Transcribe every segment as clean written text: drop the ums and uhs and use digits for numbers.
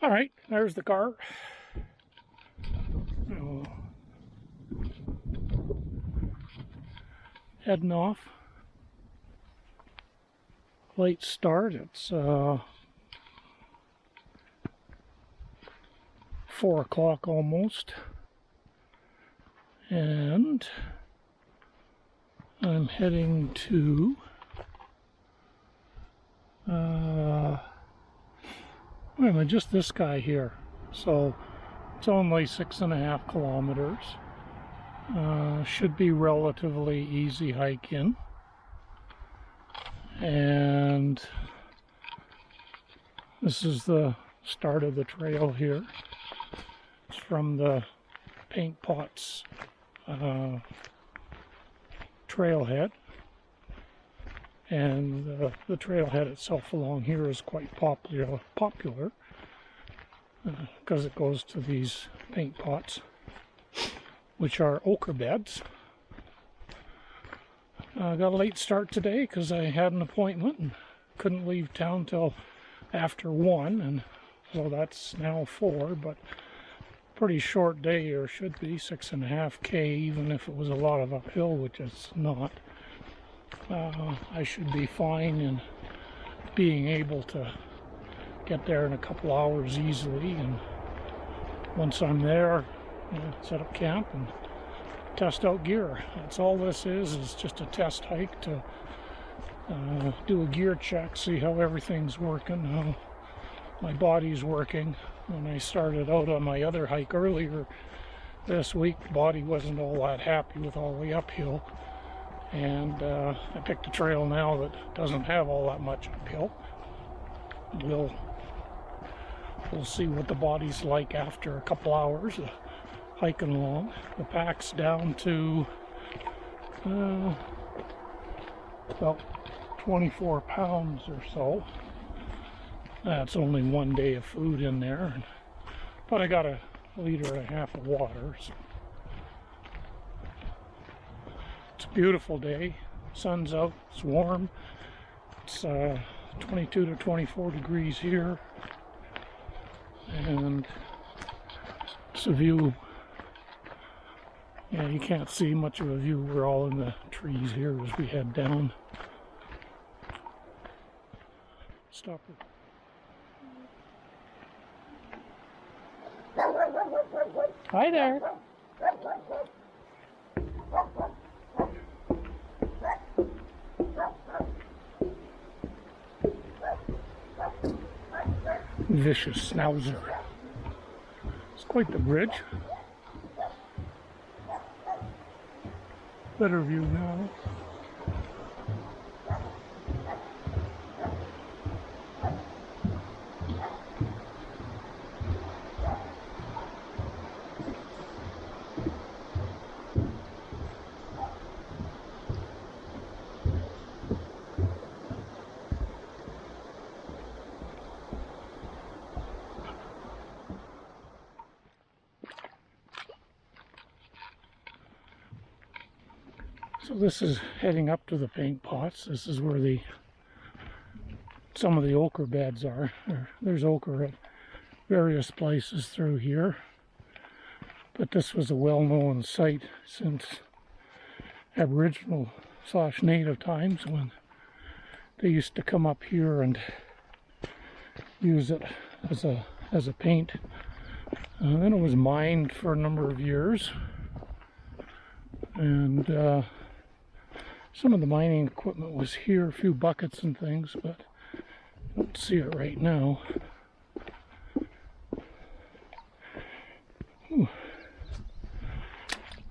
All right, there's the car. Oh. Heading off. Late start. It's 4 o'clock almost, and I'm heading to wait a minute, just this guy here. So it's only 6.5 kilometers. Should be relatively easy hike in. And this is the start of the trail here. It's from the Paint Pots trailhead. And the trailhead itself along here is quite popular because it goes to these paint pots, which are ochre beds. I got a late start today because I had an appointment and couldn't leave town till after 1, and so that's now 4, but pretty short day, or should be 6.5K, even if it was a lot of uphill, which it's not. I should be fine in being able to get there in a couple hours easily, and once I'm there, set up camp and test out gear. That's all this is just a test hike to do a gear check, see how everything's working, how my body's working. When I started out on my other hike earlier this week, the body wasn't all that happy with all the uphill, and I picked a trail now that doesn't have all that much uphill. We'll see what the body's like after a couple hours of hiking along. The pack's down to about 24 pounds or so. That's only 1 day of food in there, but I got 1.5 liters of water. So. It's a beautiful day. Sun's out. It's warm. It's 22 to 24 degrees here, and it's a view. Yeah, you can't see much of a view. We're all in the trees here as we head down. Stop it. Hi there. Vicious schnauzer. It's quite the bridge. Better view now. So this is heading up to the paint pots. This is where some of the ochre beds are. There's ochre at various places through here, but this was a well-known site since Aboriginal/Native times, when they used to come up here and use it as a paint. Then it was mined for a number of years, and some of the mining equipment was here, a few buckets and things, but I don't see it right now.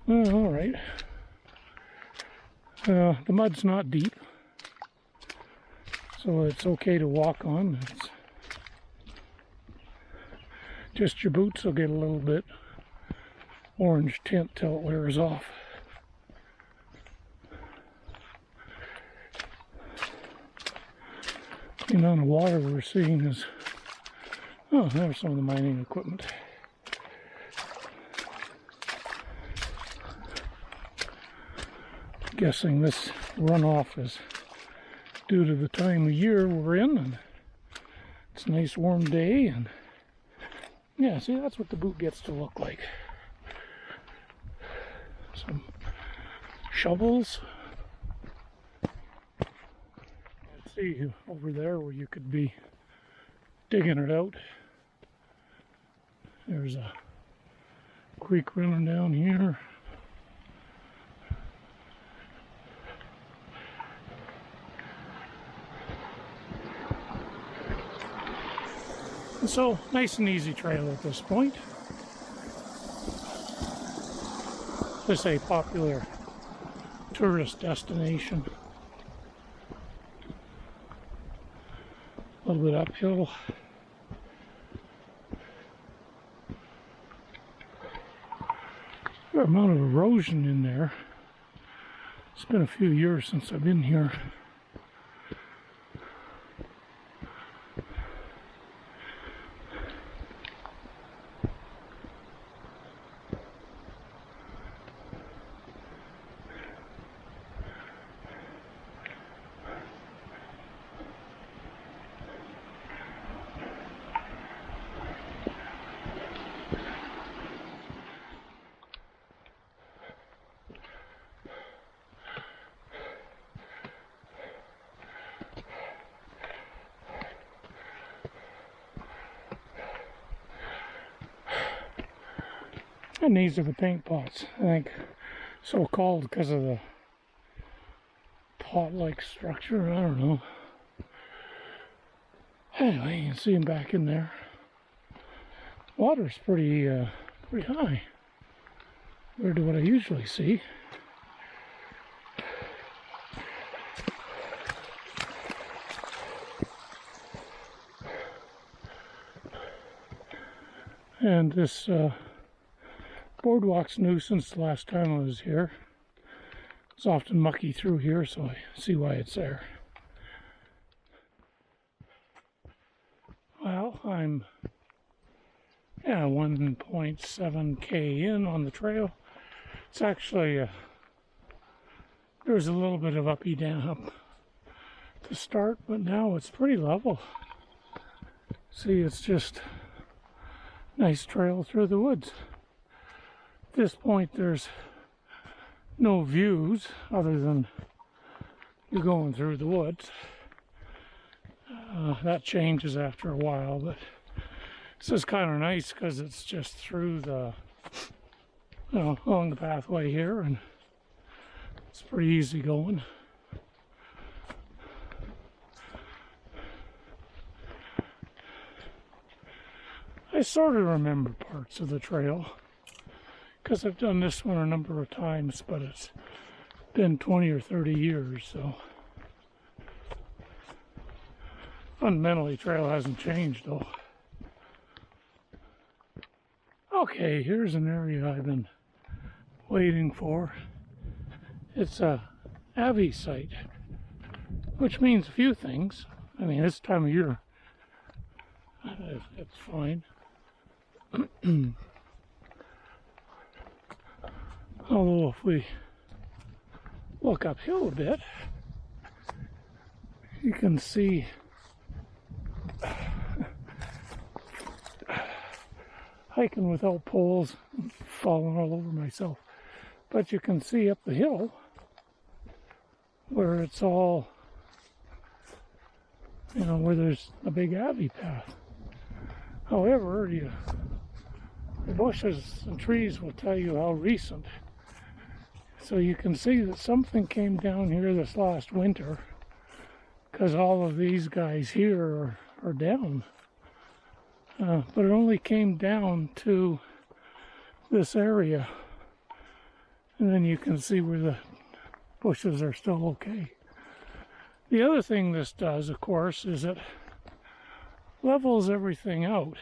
All right. The mud's not deep, so it's okay to walk on. It's just your boots will get a little bit orange tint till it wears off. The amount of water we're seeing is, oh, there's some of the mining equipment. Guessing this runoff is due to the time of year we're in, and it's a nice warm day, and Yeah, see, that's what the boot gets to look like. Some shovels. Let's see over there where you could be digging it out. There's a creek running down here. So, nice and easy trail at this point. This is a popular tourist destination. A little bit uphill. Fair amount of erosion in there. It's been a few years since I've been here. And these are the paint pots, I think, so called because of the pot-like structure. I don't know. Anyway, you can see them back in there. Water's pretty high compared to what I usually see. And this boardwalk's new since the last time I was here. It's often mucky through here, so I see why it's there. Well, I'm 1.7k in on the trail. It's actually there's a little bit of uppy down up to start, but now it's pretty level. See, it's just nice trail through the woods. At this point, there's no views other than you're going through the woods. That changes after a while, but this is kind of nice because it's just through the, along the pathway here, and it's pretty easy going. I sort of remember parts of the trail, because I've done this one a number of times, but it's been 20 or 30 years, so fundamentally trail hasn't changed though. Okay, here's an area I've been waiting for. It's a Abbey site, which means a few things. I mean, this time of year it's fine. Although if we look uphill a bit, you can see hiking without poles, falling all over myself, but you can see up the hill where it's all, where there's a big Abbey path. However, the bushes and trees will tell you how recent. So you can see that something came down here this last winter, because all of these guys here are down. But it only came down to this area. And then you can see where the bushes are still okay. The other thing this does, of course, is it levels everything out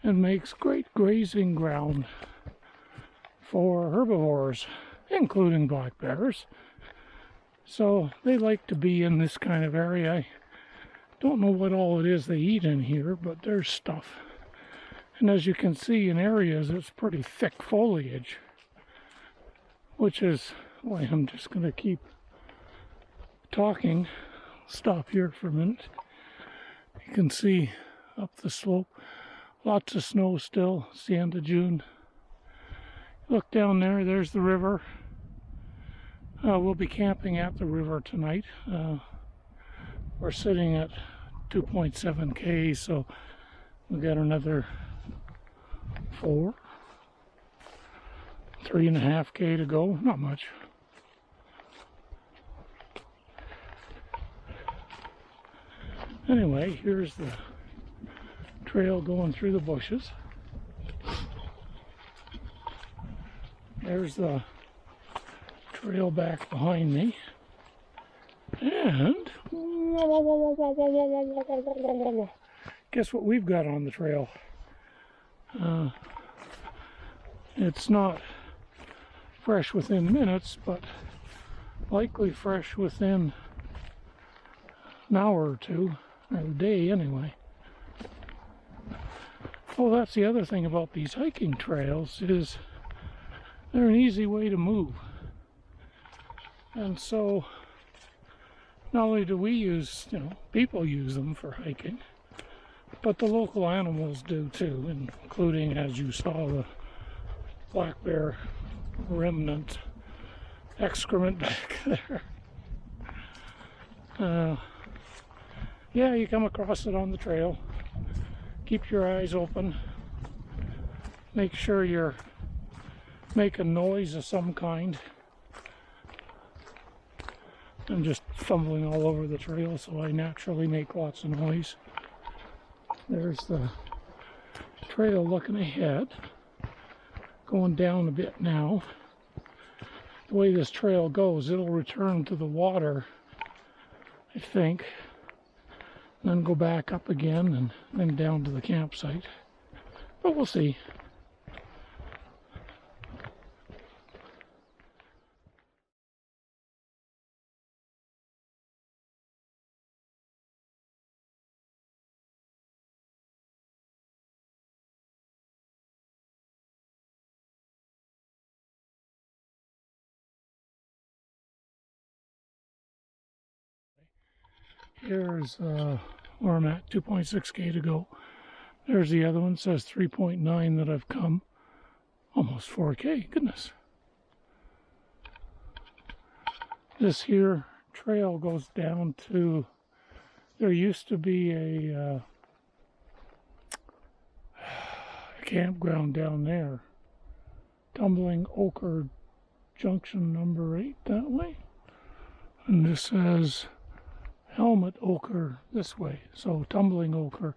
and makes great grazing ground for herbivores, including black bears. So they like to be in this kind of area. I don't know what all it is they eat in here, but there's stuff. And as you can see, in areas it's pretty thick foliage, which is why I'm just going to keep talking. Stop here for a minute. You can see up the slope Lots of snow still. It's the end of June. Look down there, there's the river. We'll be camping at the river tonight. We're sitting at 2.7K, so we got another 3.5K to go. Not much. Anyway, here's the trail going through the bushes. There's the trail back behind me. And guess what we've got on the trail? It's not fresh within minutes, but likely fresh within an hour or two, or a day anyway. Oh, that's the other thing about these hiking trails, is they're an easy way to move. And so not only do we use, people use them for hiking, but the local animals do too, including, as you saw, the black bear remnant excrement back there. Yeah, you come across it on the trail. Keep your eyes open. Make sure you're making noise of some kind. I'm just fumbling all over the trail, so I naturally make lots of noise. There's the trail looking ahead. Going down a bit now. The way this trail goes, it'll return to the water, I think, and then go back up again and then down to the campsite. But we'll see. Here's where I'm at, 2.6K to go. There's the other one, says 3.9 that I've come. Almost 4K, goodness. This here trail goes down to, there used to be a campground down there. Tumbling Ochre Junction number 8 that way. And this says Helmet Ochre this way, so Tumbling Ochre.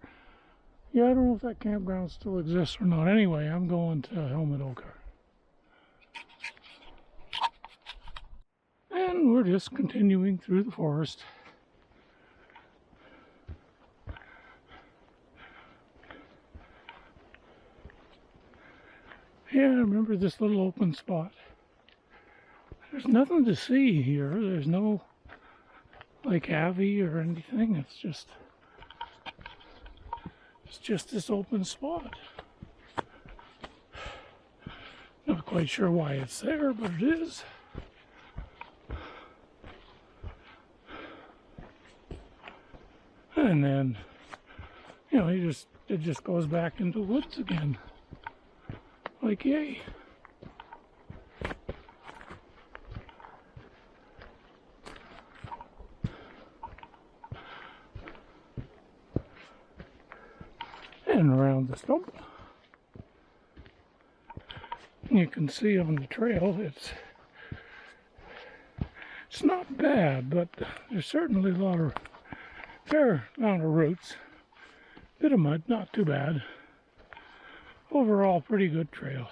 Yeah, I don't know if that campground still exists or not. Anyway, I'm going to Helmet Ochre. And we're just continuing through the forest. Yeah, I remember this little open spot. There's nothing to see here. There's no like Avi or anything. It's just this open spot. Not quite sure why it's there, but it is. And then, it just goes back into woods again. Like, yay. And around the stump, you can see on the trail it's not bad, but there's certainly a fair amount of roots, bit of mud, not too bad. Overall, pretty good trail.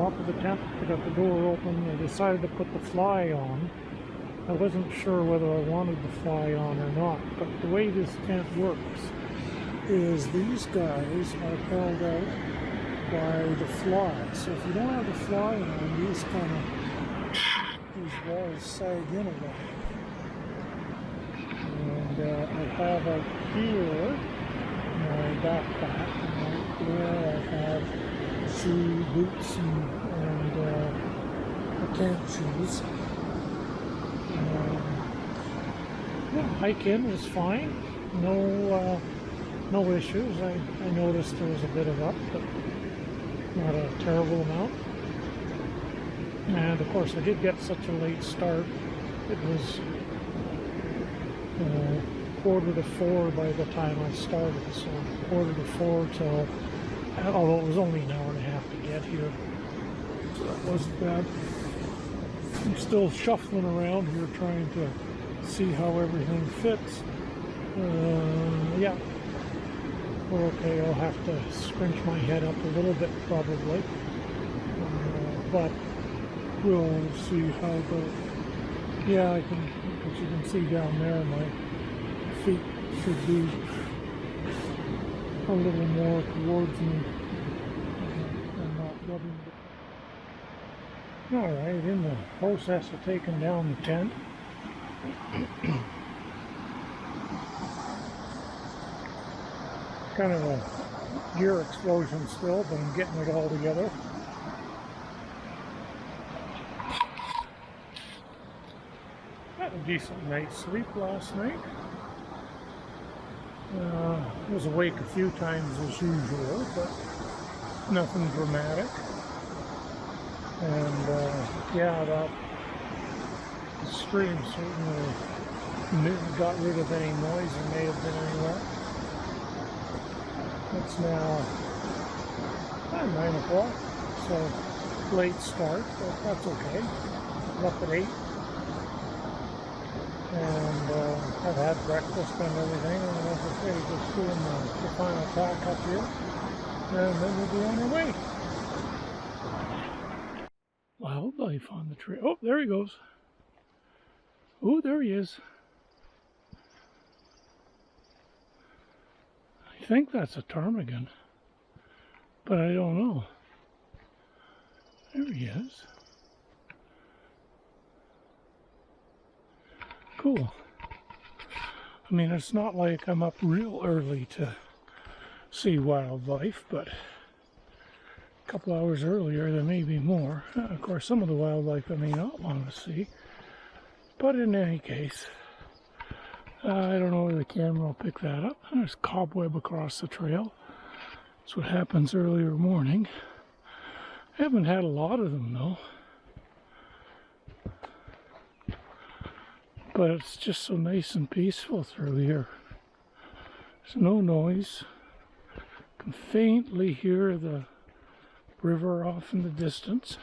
top of the tent. I got the door open. I decided to put the fly on. I wasn't sure whether I wanted the fly on or not, but the way this tent works is these guys are held out by the fly. So if you don't have the fly on, these walls sag in a lot. And I have out here my backpack, and right there I have shoe, boots, and tent shoes. Yeah, hike in was fine. No issues. I noticed there was a bit of up, but not a terrible amount. And of course, I did get such a late start. It was 3:45 by the time I started, so 3:45 till, although it was only an hour and a half to get here, so that wasn't bad. I'm still shuffling around here trying to see how everything fits. Yeah, we're okay. I'll have to scrunch my head up a little bit probably, but we'll see how it goes. Yeah, as you can see down there, my feet should be a little more towards me and not rubbing. Alright, in the process of taking down the tent. Kind of a gear explosion still, but I'm getting it all together. Had a decent night's sleep last night. Was awake a few times as usual, but nothing dramatic. And yeah, the stream certainly got rid of any noise there may have been anywhere. It's now 9 o'clock, so late start, but that's okay. I'm up at 8. And I've had breakfast and everything, and as I say, just doing the final pack up here, and then we'll be on our way. Wildlife on the trail. Oh, there he goes. Oh, there he is. I think that's a ptarmigan, but I don't know. There he is. Cool. I mean, it's not like I'm up real early to see wildlife, but a couple hours earlier there may be more. Of course, some of the wildlife I may not want to see, but in any case, I don't know whether the camera will pick that up. There's cobweb across the trail. That's what happens earlier morning. I haven't had a lot of them though. But it's just so nice and peaceful through here. There's no noise. You can faintly hear the river off in the distance.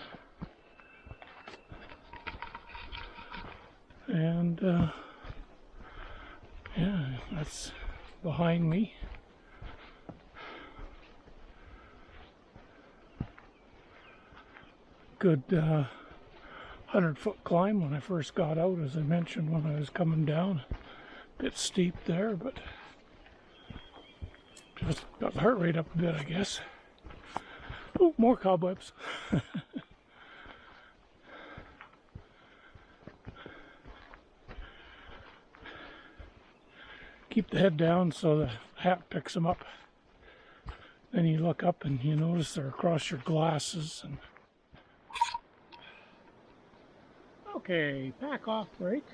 And yeah, that's behind me. Good 100-foot climb when I first got out, as I mentioned when I was coming down. A bit steep there, but just got the heart rate up a bit, I guess. Oh, more cobwebs. Keep the head down so the hat picks them up. Then you look up and you notice they're across your glasses. And okay, pack off break.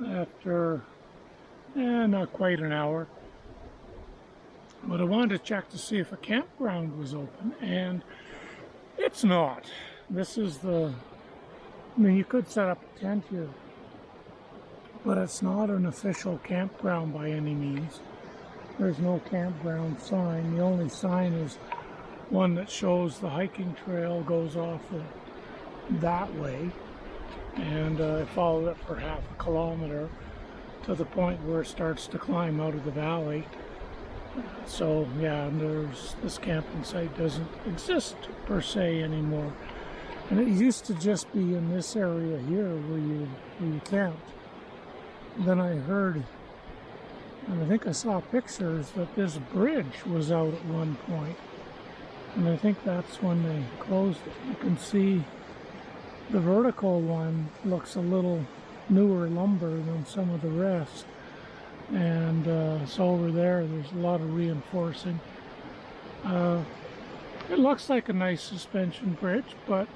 After not quite an hour. But I wanted to check to see if a campground was open, and it's not. This is I mean, you could set up a tent here, but it's not an official campground by any means. There's no campground sign. The only sign is one that shows the hiking trail goes off that way, and I followed it for half a kilometer to the point where it starts to climb out of the valley, So yeah, this camping site doesn't exist per se anymore. And it used to just be in this area here where you camped. Then I heard, and I think I saw pictures, that this bridge was out at one point. And I think that's when they closed it. You can see the vertical one looks a little newer lumber than some of the rest. And so over there's a lot of reinforcing. It looks like a nice suspension bridge, but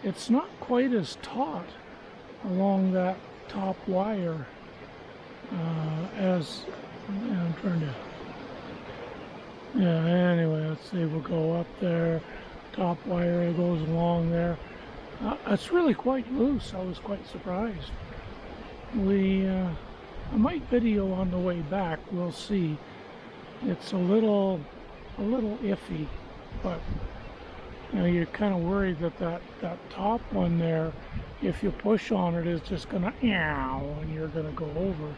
it's not quite as taut along that top wire as I'm trying to. Yeah, anyway, let's see, we'll go up there, top wire, it goes along there. It's really quite loose. I was quite surprised. I might video on the way back, we'll see. It's a little iffy, but you know, you're kind of worried that top one there, if you push on it, is just gonna and you're gonna go over.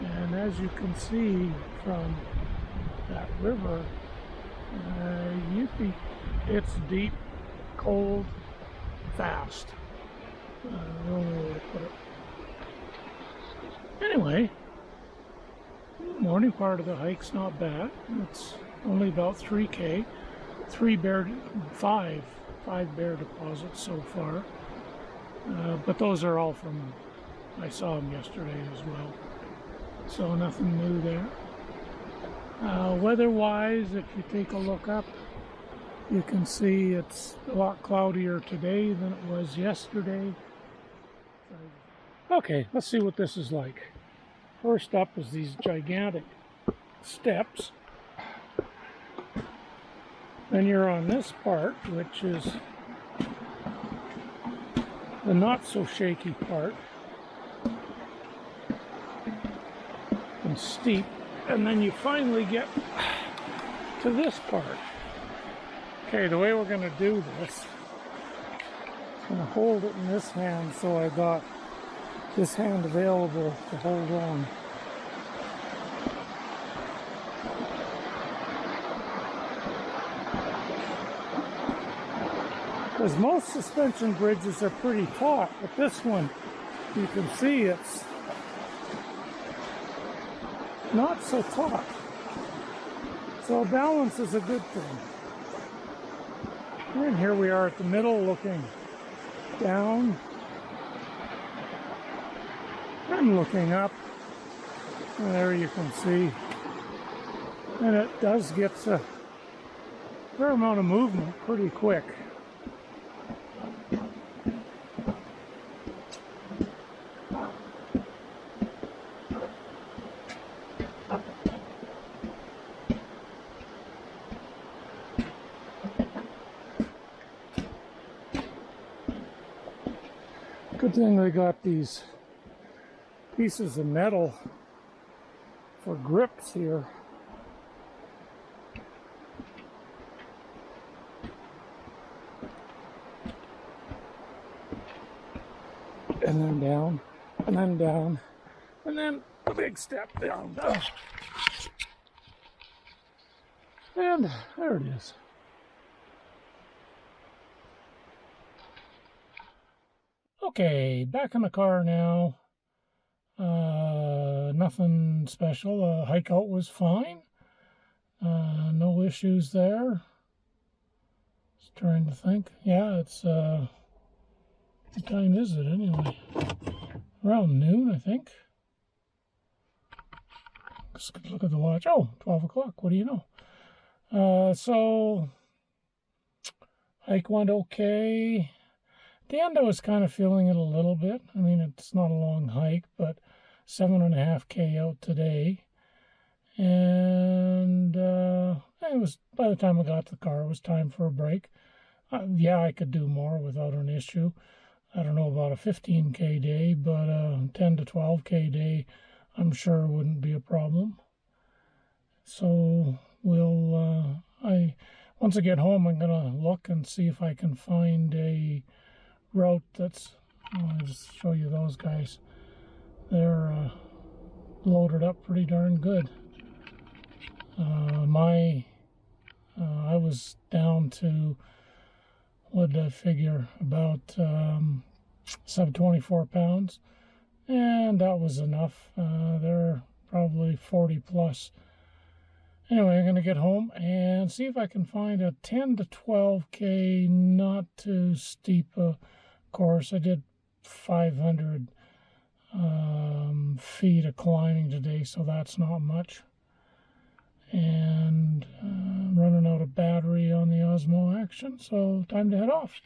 And as you can see from that river, it's deep, cold, fast. The only way to put it. Anyway, morning part of the hike's not bad. It's only about 3K, five bear deposits so far. But those are all from, I saw them yesterday as well. So nothing new there. Weather-wise, if you take a look up, you can see it's a lot cloudier today than it was yesterday. Okay, let's see what this is like. First up is these gigantic steps. Then you're on this part, which is the not so shaky part. And steep. And then you finally get to this part. Okay, the way we're going to do this, I'm going to hold it in this hand, so I got this hand available to hold on. Because most suspension bridges are pretty taut, but this one, you can see it's not so taut. So balance is a good thing. And here we are at the middle, looking down. I'm looking up. And there you can see. And it does get a fair amount of movement pretty quick. Good thing they got these pieces of metal for grips here. And then down, and then down, and then a big step down. And there it is. Okay, back in the car now. Nothing special. Hike out was fine. No issues there. Just trying to think. Yeah, it's what time is it anyway? Around noon, I think. Let's look at the watch. Oh, 12 o'clock. What do you know? So hike went okay. At the end, I was kind of feeling it a little bit. I mean, it's not a long hike, but 7.5K out today. And it was, by the time I got to the car, it was time for a break. Yeah, I could do more without an issue. I don't know about a 15K day, but a 10 to 12K day, I'm sure wouldn't be a problem. So once I get home, I'm gonna look and see if I can find a route that's, I'll just show you those guys. They're loaded up pretty darn good. I was down to, what did I figure, about sub 24 pounds, and that was enough. They're probably 40 plus. Anyway, I'm going to get home and see if I can find a 10 to 12K, not too steep a course. I did 500 feet of climbing today, so that's not much. And running out of battery on the Osmo Action, so time to head off.